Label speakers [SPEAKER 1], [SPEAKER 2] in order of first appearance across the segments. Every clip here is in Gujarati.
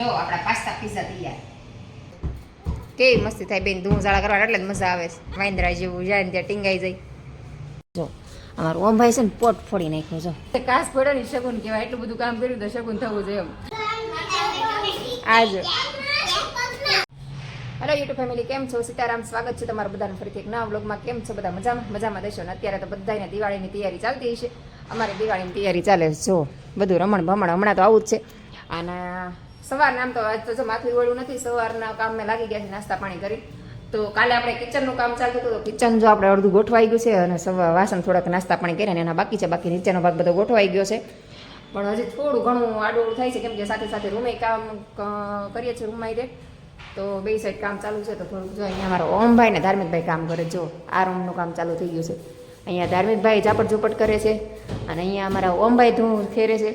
[SPEAKER 1] જો આપણા પાસ્તા પિઝા તૈયાર. કેવી મસ્તી થાય બેન, ધૂળ કરવા એટલે જ મજા આવે છે. વાંદરા જેવું જાય ને ત્યાં ટીંગાઈ જાય. જો અમારું ઓમભાઈ છે ને પોટ ફોડી નાખ્યું. જો કાસ પડ્યો ને શકુન કહેવાય, એટલું બધું કામ કર્યું તો શકુન થવું જોઈએ એમ. આજ હેલો યુટ્યુબ ફેમિલી, કેમ છો? સીતારામ, સ્વાગત છે તમારું બધાનું ફરીથી એક નવા વ્લોગમાં. કેમ છો બધા? મજામાં દેશો ને? અત્યારે તો બધાને દિવાળીની તૈયારી ચાલતી છે. અમારે દિવાળીની તૈયારી ચાલે છે. જો બધું રમણ ભમણ હમણાં તો આવું જ છે. અને સવારના આમ તો આજ તો જો માથું વળું નથી, સવારના કામ મેં લાગી ગયા છે નાસ્તા પાણી કરી. તો કાલે આપણે કિચનનું કામ ચાલતું હતું, તો કિચન જો આપણે અડધું ગોઠવાઈ ગયું છે અને વાસણ થોડાક નાસ્તા પાણી કર્યા ને એના બાકી છે. બાકી નીચેનો ભાગ બધો ગોઠવાઈ ગયો છે, પણ હજી થોડું ઘણું આડોળું થાય છે, કેમ કે સાથે સાથે રૂમે કામ કરીએ છીએ. રૂમમાં રે તો બે સાઈડ કામ ચાલુ છે. તો થોડુંક જો અહીંયા અમારા ઓમભાઈ ને ધાર્મિકભાઈ કામ કરે. જો આ રૂમનું કામ ચાલુ થઈ ગયું છે. અહીંયા ધાર્મિકભાઈ ઝાપટ ઝૂપટ કરે છે અને અહીંયા અમારા ઓમભાઈ ધૂળ ખેરે છે.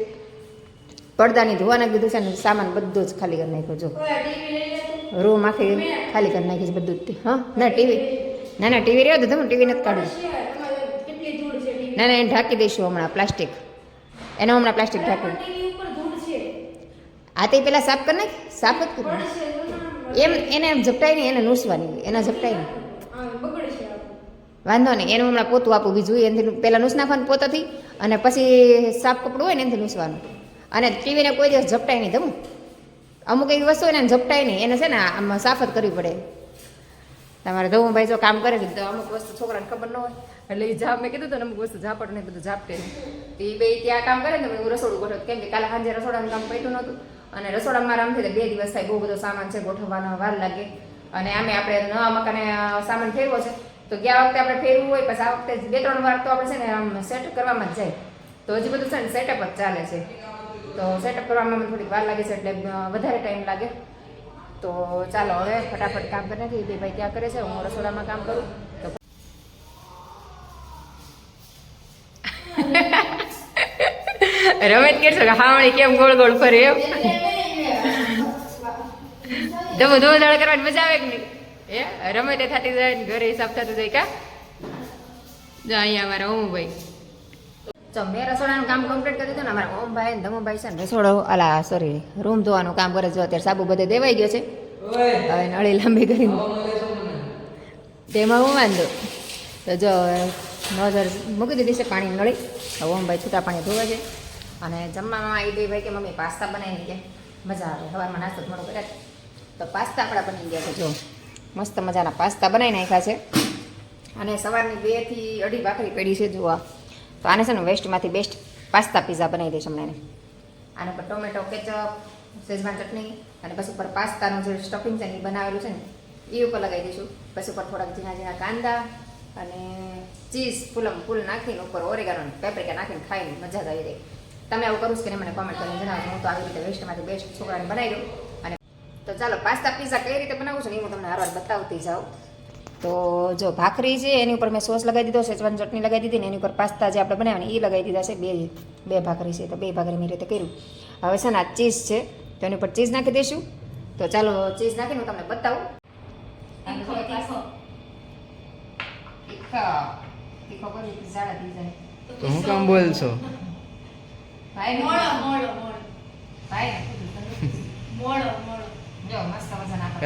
[SPEAKER 1] પડદાની ધોવા નાખી દીધું છે ને સામાન બધું જ ખાલી કરી નાખ્યો. જો રૂમ આખી ખાલી કરી નાખી છે બધું જ. હા ના ટીવી, ના ટીવી રહ્યો તો તમે ટીવી નથી કાઢવું. ના એને ઢાંકી દઈશું હમણાં પ્લાસ્ટિક, એને હમણાં પ્લાસ્ટિક ઢાંકવું. આ તે પેલા સાફ કરી નાખ, સાફ જ કરી એમ. એને ઝપટાઈ નહીં, એને નૂસવાની, એના ઝપટાઈ નહીં, વાંધો નહીં. એનું હમણાં પોતું આપવું બીજું. એનાથી પહેલાં નૂસ નાખવાનું પોતાથી, અને પછી સાફ કપડું હોય ને એનાથી નૂસવાનું. અને ટીવીને કોઈ દિવસ ઝપટાય નહીં. તમે અમુક એવી વસ્તુ હોય ને એને ઝપટાય નહીં, એને છે ને આમાં સાફ જ કરવી પડે. તમારે ધવભાઈ જો કામ કરે તો અમુક વસ્તુ છોકરાને ખબર ન હોય એટલે એ મેં કીધું હતું ને અમુક વસ્તુ ઝાપડ ને બધું ઝાપટે. તો એ બે ત્યાં કામ કરે ને હું રસોડું ગોઠવ, કેમ કે કાલે સાંજે રસોડાનું કામ પૈતું નહોતું. અને રસોડામાં આરામ થાય 2 દિવસ થાય, બહુ બધો સામાન છે, ગોઠવવાનો વાર લાગે. અને આમે આપણે નવા મકાને સામાન ફેરવો છે, તો ગયા વખતે આપણે ફેરવું હોય પછી આ વખતે 2-3 વાર તો આપણે છે ને આમ સેટ કરવામાં જ જાય. તો હજી બધું છે ને સેટઅપ જ ચાલે છે. તો સેટઅપ કરવામાં મને થોડીક વાર લાગે છે, એટલે વધારે ટાઈમ લાગે. તો ચાલો હવે ફટાફટ કામ કરી નાખીએ. બે ભાઈ ત્યાં કરે છે, હું રસોડામાં કામ કરું. તો રમેશ કે હાવણી કેમ ગોળ ગોળ ફરે એમ. ધમો ધોળ કરવાની મજા આવે કે નહીં? એ રમે તે થતી જાય ને ઘરે હિસાબ થતું જાય. કા જો અહીંયા અમારા ઓમભાઈ, તો મેં રસોડાનું કામ કમ્પ્લીટ કરી દીધું ને. અમારા ઓમભાઈ ને ધમુભાઈ છે ને રસોડો સોરી રૂમ ધોવાનું કામ કરે. જો અત્યારે સાબુ બધે દેવાઈ ગયો છે, હવે નળી લાંબી કરીને તેમાં હું વાંધો. તો જો નજર મૂકી દીધી છે પાણી નળી. તો ઓમભાઈ છૂટા પાણી ધોવે છે. અને જમવામાં એ બે ભાઈ કે મમ્મી પાસ્તા બનાવીને કે મજા આવે. સવારમાં નાસ્તો થોડો કર્યા તો પાસ્તા આપણા બની ગયા છે. જો મસ્ત મજાના પાસ્તા બનાવી નાખ્યા છે. અને સવારની 2 થી 2.5 ભાખરી પડી છે. જોવા તો આને છે ને વેસ્ટમાંથી બેસ્ટ પાસ્તા પીઝા બનાવી દઈશ હમણાં. આને પર ટોમેટો, કેચઅપ, શેઝવાન ચટણી અને પછી ઉપર પાસ્તાનું જે સ્ટફિંગ છે ને એ બનાવેલું છે ને એ ઉપર લગાવી દઈશું. પછી ઉપર થોડાક ઝીણા ઝીણા કાંદા અને ચીઝ ફૂલ નાખીને ઉપર ઓરેગાનો પેપ્રિકા નાખીને ખાઈને મજા જ આવી જાય. તમે આવું કરું કે નહીં મને કોમેન્ટ કરીને જણાવજો. હું તો આવી રીતે વેસ્ટમાંથી બેસ્ટ છોકરાને બનાવી દઉં. અને તો ચાલો પાસ્તા પીઝા કઈ રીતે બનાવું છું ને એ હું તમને હારવાર બતાવતી જાઉં. તો જો ભાખરી છે એની ઉપર મેં સોસ લગાવી દીધો, શેઝવાન ચટણી લગાવી દીધી ને એની ઉપર પાસ્તા જે આપણે બનાવ્યા એ લગાવી દીધા છે. બે ભાખરી છે, તો 2 ભાખરી મેં રીતે કર્યું. હવે છે ને આ ચીઝ છે તો એની ઉપર ચીઝ નાખી દઈશું. તો ચાલો ચીઝ નાખીને હું તમને બતાવું.
[SPEAKER 2] તો હું કામ બોલશો?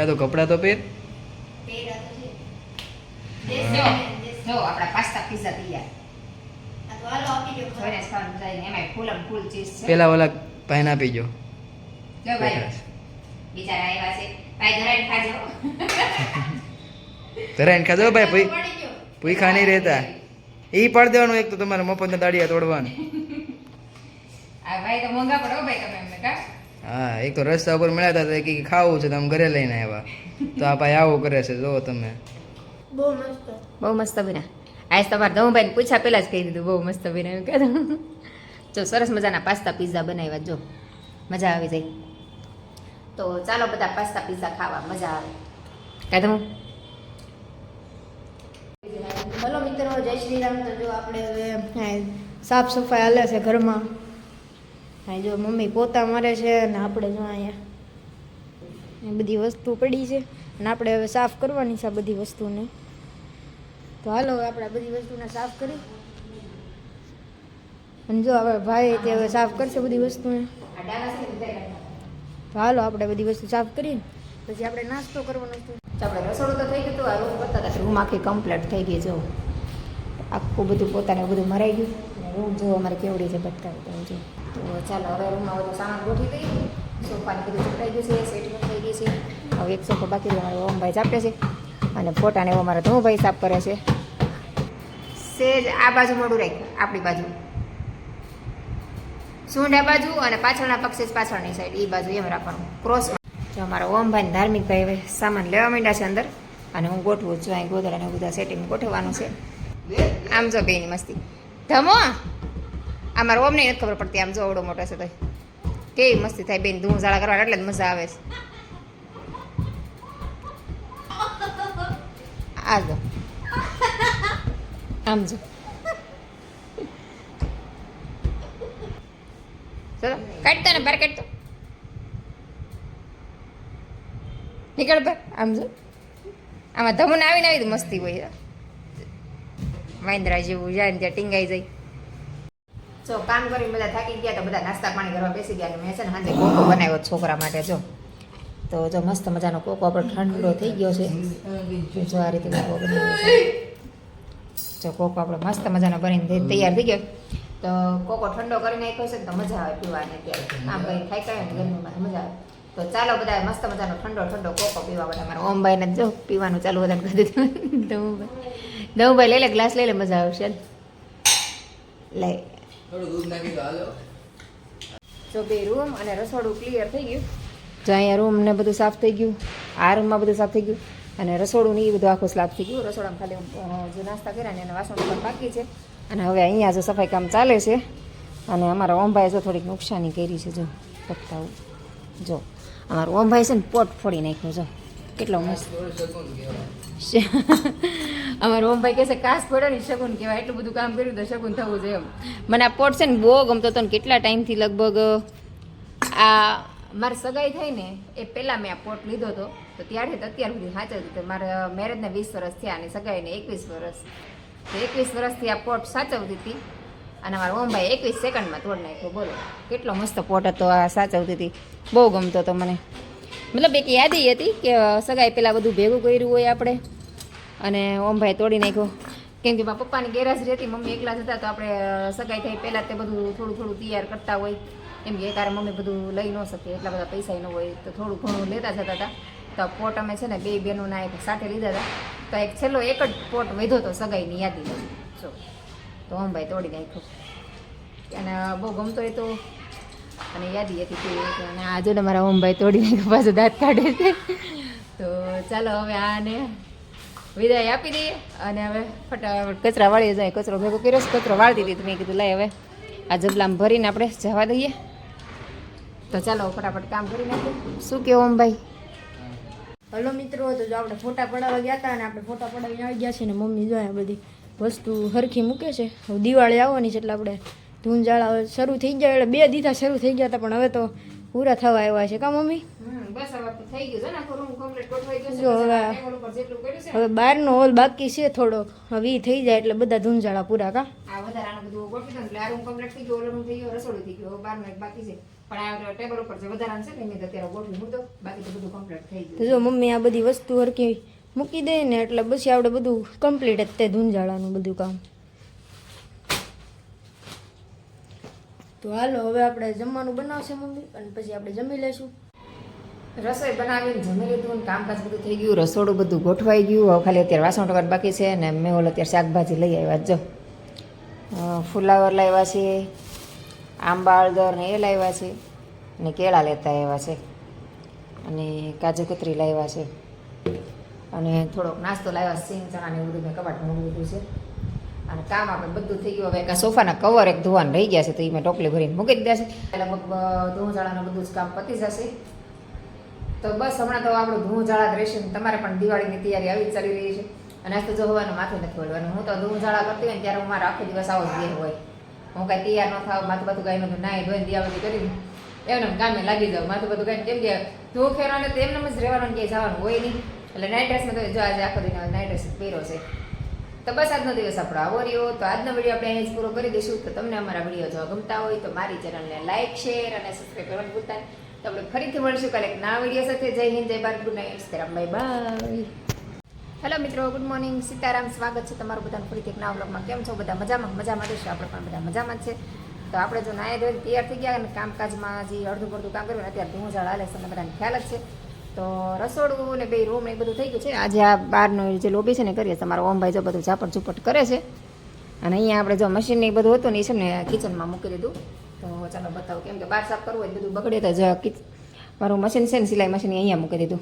[SPEAKER 2] તો કપડા તો પહેર.
[SPEAKER 1] જો આપણા પાસ્તા પિઝા તૈયાર. ફૂલ ચીઝ છે.
[SPEAKER 2] પેલા ઓલા ભાઈને આપી જો.
[SPEAKER 1] જો ભાઈ બિચારા આવ્યા છે. ભાઈ ધરાઈને ખાજો.
[SPEAKER 2] ધરાઈને ખાજો ભાઈ, ભૂખા નહીં રહેતા. એ પાડી દેવાનું એક તો તમારે મફતના દાડિયા તોડવાનું.
[SPEAKER 1] આ ભાઈ તો મોંઘા પડો ભાઈ તમે એમને કા.
[SPEAKER 2] હા, એક તો રસ્તા ઉપર મળ્યા હતા કે ખાવું છે, તમે ઘરે લઈને આવ્યા. તો આ ભાઈ આવું કરે છે, જો તમે.
[SPEAKER 1] બહુ મસ્ત બન્યા. આજ તમારે ધમુભાઈને પૂછ્યા પહેલાં જ કહી દીધું બહુ મસ્ત બન્યા એમ કહેતો. જો સરસ મજાના પાસ્તા પિઝા બનાવ્યા. જો મજા આવી જાય. તો ચાલો બધા પાસ્તા પિઝા ખાવા, મજા આવે. કાંઈ ધમુ? હલો મિત્રો, જય શ્રી રામ. તો જો આપણે હવે સાફ સફાઈ હાલે છે ઘરમાં. હા જો મમ્મી પોતા મારે છે અને આપણે જો અહીંયા બધી વસ્તુ પડી છે અને આપણે હવે સાફ કરવાની છે આ બધી વસ્તુને. તો હાલો આપણે બધી વસ્તુને સાફ કરી અને જો હવે ભાઈ તે હવે સાફ કરશે બધી વસ્તુને. તો હાલો આપણે બધી વસ્તુ સાફ કરીને પછી આપણે નાસ્તો કરવાનો છે. તો આપણે રસોડું તો થઈ ગયું હતું, આ રૂમ કરતા હતા રૂમ આખી કમ્પ્લીટ થઈ ગઈ. જો આખું બધું પોતાને બધું મરાઈ ગયું અને રૂમ જો અમારે કેવડી છે બતાવી દઉં જો. તો ચાલો હવે રૂમમાં બધું સામાન ગોઠવી દઈએ. સોફાને બધું ચૂંટાઈ ગયું છે, સેટિંગ થઈ ગઈ છે. હવે એક સોફો બાકી રહ્યો અમારે ઓમભાઈ ચાપે છે અને ફોટાને એવો મારા ધુભાઈ સાફ કરે છે. સેજ આ બાજુ મોડું રાખ્યું, આપણી બાજુ સૂંઢ આ બાજુ અને પાછળના પક્ષે પાછળની સાઈડ એ બાજુ એમ રાખવાનું ક્રોસમાં. જો અમારા ઓમભાઈ ધાર્મિક ભાઈ હવે સામાન લેવા માંડ્યા છે અંદર અને હું ગોઠવું છું. અહીં ગોદડાને બધા સેટિંગ ગોઠવવાનું છે. આમ જો બેની મસ્તી ધમો અમારા ઓમને નથી ખબર પડતી. આમ જો અવડો મોટો છે તો કેવી મસ્તી થાય બેન ધૂળ ઝાડા કરવા એટલે જ મજા આવે છે. આ જો આમ જો ચલો કાઢતો ને બહાર કાઢતો નીકળ બહાર. આમ જો આમાં ધમુને આવીને આવી મસ્તી હોય. વાંદરા જેવું જાય ને ત્યાં ટીંગાઈ જાય. જો કામ કરીને બધા થાકી ગયા તો બધા નાસ્તા પાણી કરવા બેસી ગયા. મેં છે ને સાંજે કોકો બનાવ્યો છોકરા માટે. જો મસ્ત મજાનો કોકો આપણો ઠંડો થઈ ગયો છે. જો આ રીતે કોકો બનાવ્યો છે. જો કોકો આપણો મસ્ત મજાનો બનીને તૈયાર થઈ ગયો. તો કોકો ઠંડો કરી નાખ્યો છે તો મજા આવે પીવાની. અત્યારે આમ કંઈ ખાઈ કાઢે ને ગરમીમાં મજા આવે. તો ચાલો બધા મસ્ત મજાનો ઠંડો કોકો પીવા માટે મારા ઓમભાઈને જો પીવાનું ચાલુ વધારે કરી દીધું. દઉભાઈ લઈ લે ગ્લાસ લઈ લે મજા આવશે. લઈ જો બે રૂમ અને રસોડું ક્લિયર થઈ ગયું. જો અહીંયા રૂમ ને બધું સાફ થઈ ગયું. આ રૂમમાં બધું સાફ થઈ ગયું અને રસોડું ને એ બધું આખું સાફ થઈ ગયું. રસોડામાં ખાલી જે નાસ્તા કર્યા ને એના વાસણ પણ બાકી છે. અને હવે અહીંયા જો સફાઈ કામ ચાલે છે. અને અમારા ઓમભાઈ જો થોડીક નુકસાની કરી છે. જો બતાવું જો અમારું ઓમભાઈ છે ને પોટ ફોડી નાખ્યો. જો કેટલો મસ્ત અમારો ઓમભાઈ કહે છે કાસ પડ્યો ને શગુન કહેવાય. એટલું બધું કામ કર્યું તો શગુન થવું જોઈએ એમ. મને આ પોટ છે ને બહુ ગમતો હતો ને કેટલા ટાઈમથી લગભગ આ મારી સગાઈ થઈ ને એ પહેલાં મેં આ પોટ લીધો હતો. તો ત્યારથી અત્યાર સુધી સાચવતી હતી. મારા મેરેજને 20 વર્ષ થયા અને સગાઈને 21 વર્ષ. તો 21 વર્ષથી આ પોટ સાચવતી હતી અને મારા ઓમભાઈ 21 સેકન્ડમાં તોડ નાખ્યો. બોલો કેટલો મસ્ત પોટ હતો. આ સાચવતી હતી, બહુ ગમતો હતો મને. મતલબ એક યાદી હતી કે સગાઈ પહેલાં બધું ભેગું કર્યું હોય આપણે અને ઓમભાઈ તોડી નાખ્યો. કેમ કે મારા પપ્પાની ગેરહાજરી રહેતી, મમ્મી એકલા જ હતા. તો આપણે સગાઈ થઈ પહેલાં તે બધું થોડું તૈયાર કરતા હોય. એમ કે એકારે મમ્મી બધું લઈ ન શકે, એટલા બધા પૈસા ન હોય તો થોડું ઘણું લેતા જતા હતા. તો પોટ અમે છે ને બે બહેનોના એક સાથે લીધા હતા. તો એક છેલ્લો એક જ પોટ વધ્યો હતો સગાઈની યાદી. જો તો ઓમભાઈ તોડી નાખ્યો અને બહુ ગમતો એ તો અને યાદી હતી કે અને આજે ને મારા ઓમભાઈ તોડી નાખ્યો, પાછું દાંત કાઢે છે. તો ચાલો હવે આને વિદાય આપી દઈએ અને હવે ફટાફટ કચરા વાળી જાય. કચરો ભેગો કર્યો છે, કચરો વાળતી હતી. મેં કીધું લાય હવે આ જબલામાં ભરીને આપણે જવા દઈએ. તો ચાલો ફટાફટ કામ કરી નાખીએ. શું કહો ઓમભાઈ? હલો મિત્રો, તો જો આપણે ફોટા પડાવવા ગયા હતા અને આપણે ફોટા પડાવીને આવી ગયા છે ને મમ્મી જો આ બધી વસ્તુ હરખી મૂકે છે. હવે દિવાળી આવવાની છે એટલે આપણે ધૂંજાળા શરૂ થઈ ગયા. એટલે 2 દીધા શરૂ થઈ ગયા હતા પણ હવે તો પૂરા થવા આવ્યા છે. કા મમ્મી? બસ હવે થઈ ગયું છે ને આખો રૂમ કમ્પ્લીટ ગોઠવાઈ ગયો છે. જો હવે બહારનો હોલ બાકી છે થોડોક. હવે ઈ થઈ જાય એટલે બધા ધૂંજાળા પૂરા. કા આ વધારાનું બધું ગોઠવી દો એટલે આ રૂમ કમ્પ્લીટ થઈ ગયો, ઓલો રૂમ થઈ ગયો, રસોડું થઈ ગયો. બહારનો એક બાકી છે પણ આ ટેબલ ઉપર જે વધારાનું છે ને મેં અત્યારે ગોઠવી મૂકો. બાકી તો બધું કમ્પ્લીટ થઈ ગયું. તો જો મમ્મી આ બધી વસ્તુ હરખી મૂકી દે ને એટલે પછી આપણે બધું કમ્પ્લીટ જ તે ધૂંજાળાનું બધું કામ. તો હાલો હવે આપણે જમવાનું બનાવશે મમ્મી અને પછી આપણે જમી લઈશું. રસોઈ બનાવીને જમી લીધું ને કામકાજ બધું થઈ ગયું. રસોડું બધું ગોઠવાઈ ગયું. હવે ખાલી અત્યારે વાસણ ટકાટ બાકી છે અને મેં ઓલો અત્યારે શાકભાજી લઈ આવ્યા. જો ફુલાવર લાવ્યા છે, આંબા હળદર ને એ લાવ્યા છે અને કેળા લેતા આવ્યા છે અને કાજુ કતરી લાવ્યા છે અને થોડોક નાસ્તો લાવ્યા. સિંગ ચણા ને એવું બધું મેં કબાટમાં મૂકી દીધું છે અને કામ આપણે બધું થઈ ગયું. હવે એક સોફાના કવર એક ધોવાનું રહી ગયા છે તો એ મેં ટોપલી ભરીને મૂકી દીધા છે. લગભગ ધોળાનું બધું જ કામ પતી જશે. તો બસ હમણાં તો આપણું ધૂળઝાળા જ રહેશે. તમારે પણ દિવાળીની તૈયારી આવી જ ચાલી રહી છે અને આજ તો જો હોવાનું માથું નથી વળવાનું. હું તો ધૂળઝાળા કરતી હોય ને ત્યારે હું મારા આખો દિવસ આવો જ દેહ હોય. હું કાંઈ તૈયાર ન થાવ, માથું બધું કાંઈ બધું નાહી ધોઈને દિવાળી કરી એમને કામે લાગી જાવ. માથું બધું કાંઈ કેમ કે ધૂળ ખેરવાને તો એમને જ રહેવાનું, ક્યાંય જવાનું હોય નહીં. એટલે નાઇટ ડ્રેસમાં તો જો આજે આખો દિન નાઇટ ડ્રેસ પહેર્યો છે. તો બસ આજનો દિવસ આપણો આવો રહ્યો. તો આજનો વિડીયો આપણે અહીં જ પૂરો કરી દઈશું. તો તમને અમારા વિડીયો જો ગમતા હોય તો મારી ચેનલને લાઇક, શેર અને સબસ્ક્રાઈબ કરવાનું ભૂલતા નહીં. તો આપણે ફરીથી મળીશું કાલે એક નવા વિડીયો સાથે. જય હિન્દ, જય Bharat, good night, Sitaram, bye bye. Hello મિત્રો, ગુડ મોર્નિંગ, સીતારામ. સ્વાગત છે તમારું બધાનું ફરીથી એક નવા વ્લોગમાં. કેમ છો બધા? મજામાં દેશો. આપણે પણ બધા મજામાં જ છે. તો આપણે જો નાયા ધોઈને તૈયાર થઈ ગયા અને કામકાજમાં હજી અડધું પડધું કામ કર્યું ને અત્યારે ધૂંઝાળ હાલે છે, તમને બધાને ખ્યાલ જ છે. તો રસોડું ને બે રૂમ ને એ બધું થઈ ગયું છે. આજે આ બહારનો જે લોબી છે ને કરીએ. તમારો ઓમભાઈ જો બધું ઝાપટ ઝૂપટ કરે છે. અને અહીંયા આપણે જો મશીન ને એ બધું હતું ને એ છે ને કિચનમાં મૂકી દીધું. તો ચાલો બતાવું, કેમ કે બહાર સાફ કરવું હોય બધું બગડે તો મારું મશીન છે ને સિલાઈ મશીન અહીંયા મૂકી દીધું.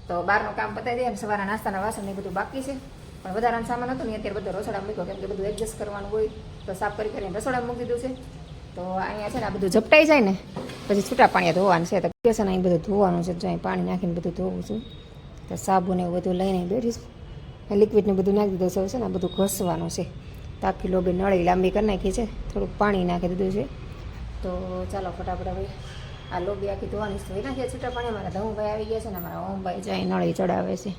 [SPEAKER 1] તો બહારનું કામ પતાવી દઈએ. સવારના નાસ્તાના વાસણ ને બધું બાકી છે, પણ વધારાનો સામાન હતો ને અત્યારે બધો રસોડા મૂક્યો, કેમ કે બધું એડજસ્ટ કરવાનું હોય તો સાફ કરીને રસોડા મૂકી દીધું છે. તો અહીંયા છે ને આ બધું ઝપટાઈ જાય ને પછી છૂટા પાણી ધોવાનું છે. તો કે છે ને અહીં બધું ધોવાનું છે. જો અહીં પાણી નાખીને બધું ધોવું છું. તો સાબુ ને એવું બધું લઈને બેઠી છું. લિક્વિડને બધું નાખી દીધું છે ને આ બધું ઘસવાનું છે. તો આખી લોબી નળી લાંબી કરી નાખી છે, થોડુંક પાણી નાખી દીધું છે. તો ચાલો ફટાફટ હવે આ લોબી આખી ધોવાની ધોઈ નાખીએ છૂટા પાણી. અમારા ધમુભાઈ આવી ગયા છે ને અમારા ઓમભાઈ જાય નળી ચડાવે છે.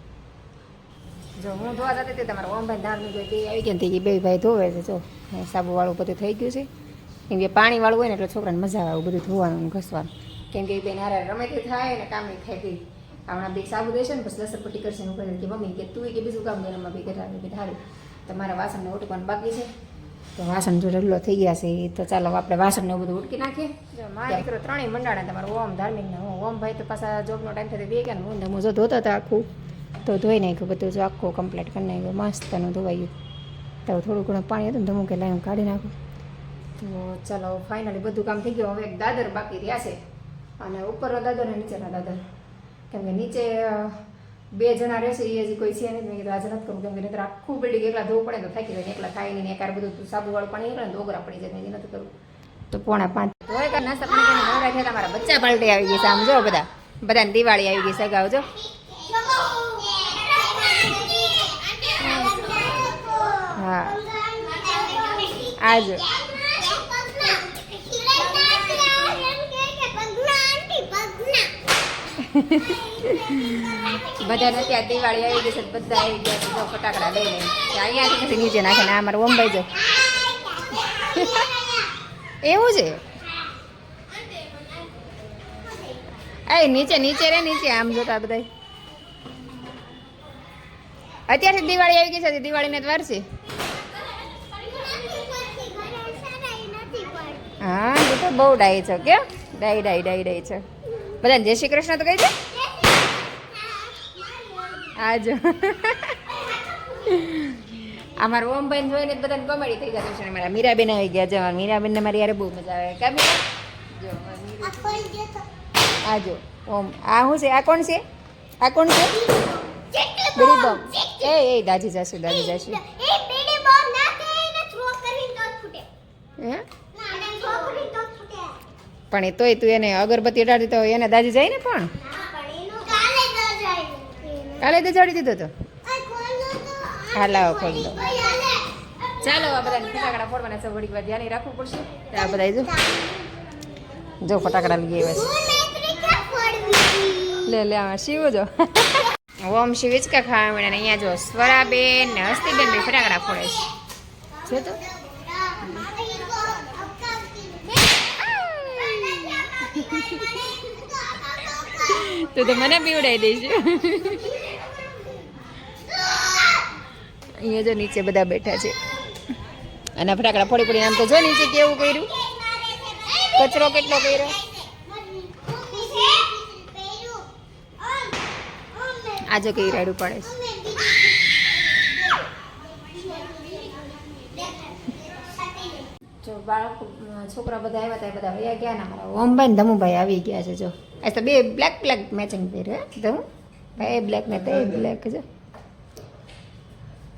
[SPEAKER 1] જો હું ધોવા જતી હતી તમારા ઓમભાઈ ધાર્મિક હોય તે આવી ગયા ને બે ભાઈ ધોવે છે. જો સાબુવાળું બધું થઈ ગયું છે, કેમ કે પાણીવાળું હોય ને એટલે છોકરાને મજા આવે બધું ધોવાનું ઘસવાનું. કેમ કે બેન હારે રમે તે થાય ને કામ નહીં થાય ગઈ. હમણાં બે સાબુ દેશે ને પછી લસરપટ્ટી કરશે ને કે મમ્મી કે તું કે બીજું કામ ઘરમાં બી કરાવે કે સારું. તમારા વાસણને ઉટકવાનું બાકી છે. તો વાસણ જો ઢગલો થઈ ગયા છે તો ચાલો આપણે વાસણને બધું ઉટકી નાખીએ. જો મારા દીકરો ત્રણેય મંડાણા, તમારું ઓમ ધાર્મિક ને હું ઓમભાઈ તો પાછા જોબનો ટાઈમ થતો બે ગયા ને હું ધમો જો ધોતા હતા આખું. તો ધોઈ નાખ્યું બધું, જો આખું કમ્પ્લીટ કરી નાખ્યું, મસ્તનું ધોવાઈ ગયું. તો થોડું ઘણું પાણી હતું ને ધમું કે લાઈન કાઢી નાખું. તો ચાલો ફાઇનલી બધું કામ થઈ ગયું. હવે એક દાદર બાકી રહ્યા છે, અને ઉપરનો દાદર અને નીચેના દાદર. કેમ કે નીચે બે જણા રહેશે એ હજી કોઈ છે નહીં. મેં કીધું આજે નથી કરું, કેમ કે નહીં આખું બિલ્ડિંગ એકલા ધોવું પડે તો થાકી જાય. એકલા થાય નહીં, એકાર બધું સાબુવાળું પાણી નીકળે ને ઓગરા પડી જાય. નથી કરું તો 4:45 હોય નાસ્તા પાણી નવરા થયા. તમારા બચ્ચા પાલટી આવી ગઈ છે. આમ જો બધાને દિવાળી આવી ગઈ સગાવ જો. હા આજો બધાને અત્યારે દિવાળી આવી ગઈ છે, બધા આવી ગયા છે. જો ફટાકડા લઈને અહીંયાથી નથી નીચે નાખે ને અમારું ઓમભાઈ જો એવું છે. એ નીચે રે નીચે આમ જોતા બધા. અત્યારથી દિવાળી આવી ગઈ છે, દિવાળીને જ વાર છે. હા એ તો બહુ ડાય છે. કે ડાય છે. બધાને જય શ્રી કૃષ્ણ તો કહી દે. આજો અમારા ઓમભાઈ જોઈને બધાને કોમેડી થઈ જતું છે. મારા મીરાબેન આવી ગયા છે. અમારા મીરાબેનને મારી યારે બહુ મજા આવે. કામ આજો ઓમ આ શું છે? આ કોણ છે? બીડી બોમ્બ. એ દાજી જશે. પણ એ તોય તું એને અગરબત્તી અડાડી તો એને દાજી જાય ને. પણ કાલે તો ચડી દીધો તો. હા લાવો ખોલી દો. ચાલો આ બધાને ફટાકડા ફોડવાના છે. ઘડીક વાર ધ્યાન રાખવું પડશે. આ બધા જો ફટાકડા લઈ આવ્યા લે આમાં શિવ જો ઓમ શિવ હિંચકા ખાવા મળે ને અહીંયા જો સ્વરાબેન ને હસ્તીબેન બે ફટાકડા ફોડે છે. તો મને પીવડાવી દઈશ. અહીંયા જો નીચે બધા બેઠા છે અને ફટાકડા ફોડી આમ તો જો નીચે કેવું કર્યું, કચરો કેટલો કર્યો. આજો કઈ રાડું પડે છે. જો બાળકો છોકરા બધા આવ્યા હતા, બધા વયા ગયા ને અમારા ઓમભાઈ ને ધમુભાઈ આવી ગયા છે. જો આજ તો બે બ્લેક મેચિંગ પહેર્યું. ધમુ ભાઈ બ્લેક ને તે બ્લેક છે.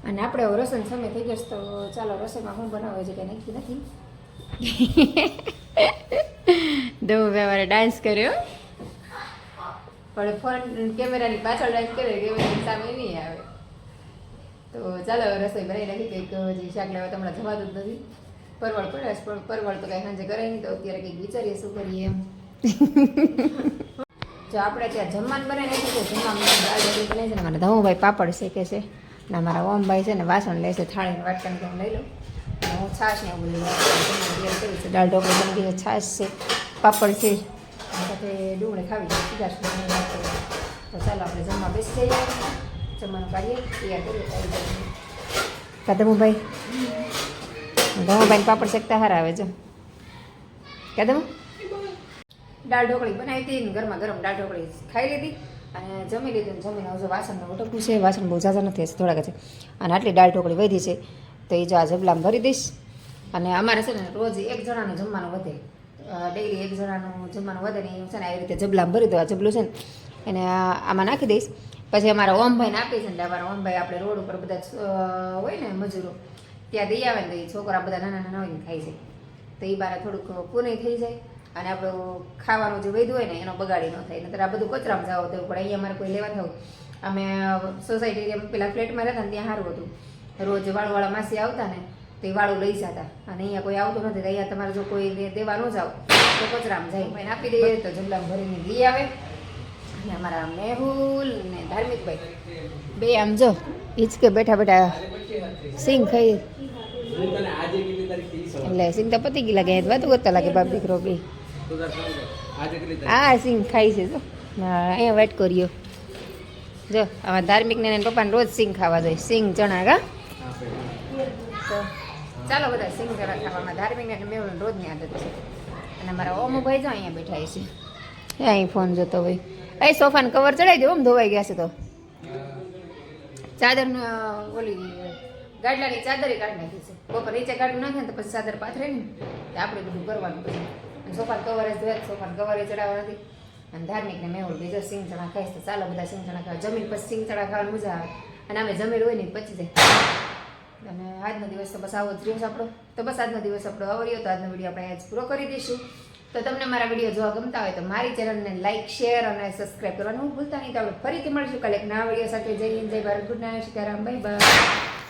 [SPEAKER 1] અને આપણે હવે રસોઈનો સમય થઈ ગયો તો ચાલો રસોઈમાં શું બનાવે છે કે નક્કી નથી. ધમુભાઈ અમારે ડાન્સ કર્યો, પણ ફોન કેમેરાની પાછળ ડાન્સ કરે, કેમેરાની સામે નહીં આવે. તો ચાલો રસોઈ બનાવી નાખી. કંઈક હજી શાક લેવા તો હમણાં જવાતું જ નથી. પરવળ પડે પણ પરવળ તો કાંઈ સાંજે કરાય નહીં. તો અત્યારે કંઈક વિચારીએ શું કરીએ એમ. જો આપણે ત્યાં જમવાનું બનાવી નાખ્યું છે. જમવામાં દાળ ઢોકળી બનાવી છે ને મારા ધમુભાઈ પાપડ શેકે છે ને અમારા ઓમભાઈ છે ને વાસણ લેશે, થાળીને વાટકાને કેમ લઈ લો. હું છાશ ને એવું બધું દાળ ઢોકળી બની ગઈ છે, છાશ છે, પાપડ છે માથે ડુંગળી ખાવી છે સીધા તો ચાલો આપણે જમવા બેસી જઈએ જમવાનું કાઢીએ તૈયાર કરીએ કાદમુભાઈ ધમાભાઈને પાપડ શેકતા હારા આવે છે કાદમ દાળ ઢોકળી બનાવી હતી ને ગરમા ગરમ દાળ ઢોકળી ખાઈ લીધી અને જમી લીધું ને જમીને હજુ વાસણનું ઉટકવું છે વાસણ બહુ ઝાઝા નથી હશે થોડાક છે અને આટલી દાળ ઢોકળી વધી છે તો એ જો આ જબલામાં ભરી દઈશ અને અમારે છે ને રોજ એક જણાનું જમવાનું વધે ડેઈલી એક જણાનું જમવાનું વધે ને એવું છે ને આવી રીતે જબલામાં ભરી દો આ જબલું છે ને એને આમાં નાખી દઈશ પછી અમારા ઓમભાઈને આપી છે ને અમારા ઓમભાઈ આપણે રોડ ઉપર બધા હોય ને મજૂરો ત્યાં દઈ આવે ને તો એ છોકરા બધા નાના નાના હોય ને ખાઈ જાય તો એ બારે થોડુંક પૂરી થઈ જાય અને આપણું ખાવાનું જે વધ્યું હોય ને એનો બગાડી ન થાય નહીતર આ બધું કચરામાં જવા દેવું પડે અહીંયા અમારે કોઈ લેવા થવું અમે સોસાયટી પેલા ફ્લેટમાં રહેતા ને ત્યાં સારું હતું રોજ વાળુવાળા માસી આવતા ને તો એ વાળું લઈ જતા અને અહીંયા કોઈ આવતું નથી તો અહીંયા તમારે જો કોઈ દેવા ન જાવ તો કચરામાં જાય ભાઈને આપી દઈએ તો જમલામાં ભરીને લઈ આવે અને અમારા મેહુલ ને ધાર્મિકભાઈ બે આમ જો હિંચકે બેઠા બેઠા સિંગ ખાઈ એટલે સિંગ તો પતી ગઈ લાગે વાતો કરતા લાગે બાપ દીકરો બે હા સિંગ ખાઈ છે જો અહીંયા વેટ કર્યો જો આમાં ધાર્મિકને પપ્પાને રોજ સિંગ ખાવા જોઈએ સિંગ ચણા કા તો ચાલો બધા સિંગ ચણા ખાવામાં ધાર્મિકને મેં રોજની આદત છે અને મારા ઓમુભાઈ જો અહીંયા બેઠા છે અહીં ફોન જોતો હોય એ સોફાને કવર ચડાવી દો આમ ધોવાઈ ગયા છે તો ચાદર ઓલી ગાડલાની ચાદરે કાઢી નાખી છે બપોર નીચે કાઢી નાખે ને તો પછી ચાદર પાથરે ને આપણે બધું કરવાનું પછી અને સોફાને કવર જ ધોયા સોફાને કવર ચડાવવા નથી અને ધાર્મિકને મેહુલ બીજો સિંગ ચણા ખાઈશ તો ચાલો બધા સિંગ ચણા ખાવા જમીન પછી સિંગ ચણા ખાવાની મજા આવે અને અમે જમીન હોય ને પછી જાય અને આજનો દિવસ તો બસ આવો જ રહ્યો છે આપણો તો બસ આજનો દિવસ આપણો આવો રહ્યો તો આજનો વિડીયો આપણે આજ પૂરો કરી દઈશું તો તમને મારા વિડીયો જોવા ગમતા હોય તો મારી ચેનલને લાઇક શેર અને સબસ્ક્રાઈબ કરવાનું ભૂલતા નહીં તો આપણે ફરીથી મળીશું કાલે એક નવા વિડીયો સાથે જય હિન્દ જય Bharat good night Sitaram bye bye